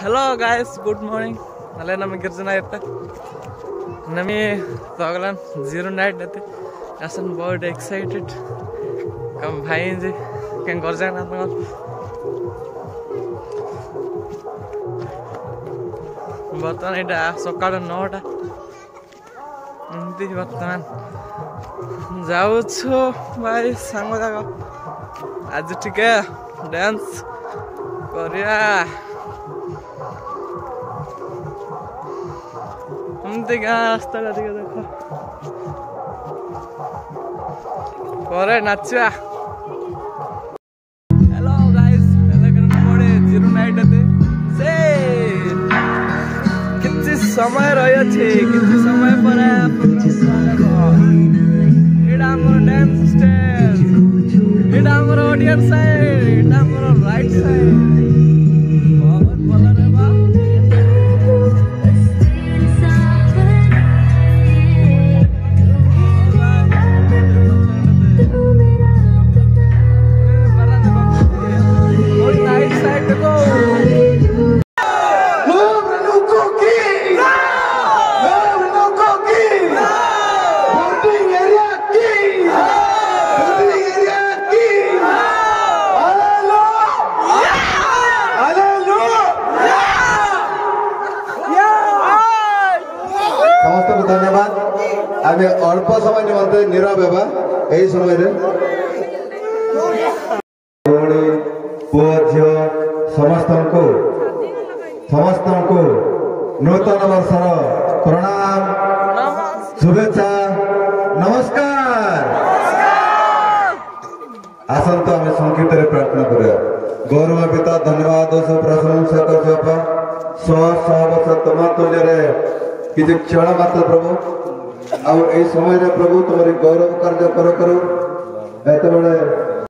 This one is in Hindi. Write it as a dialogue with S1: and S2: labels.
S1: Hello guys, good morning. Nale nami Girjana ita. Nami Toglan zero night nate. Asan बहुत excited. Kam bhai ji ken gorjana na tanga. Bartan ita sokal 9 ta. Endi bartan. जाउँछु भाइ सांग जाको आज ठिकै डान्स गरिया एमती गाँ रास्ता देखो करे नाचुआ हेलो गाइस जीरो नाइट से किसी समय रही किसी समय पर dance stage audience side right side बहुत भल रे बा राइट साइड देखो
S2: समस्त को धन्यवाद आम अल्प समय निमंते नीरव होगा यही समय पुओ झी समस्त को नूतन वर्षर प्रणाम शुभेच्छा नमस्कार आसंत आम संगीत प्रार्थना करिया गौरवान्वित धन्यवाद प्रशंसा कर शह शह वर्ष तुम तुल्य किसी क्षण मात्र प्रभु आ समय प्रभु तुम गौरव कार्य करो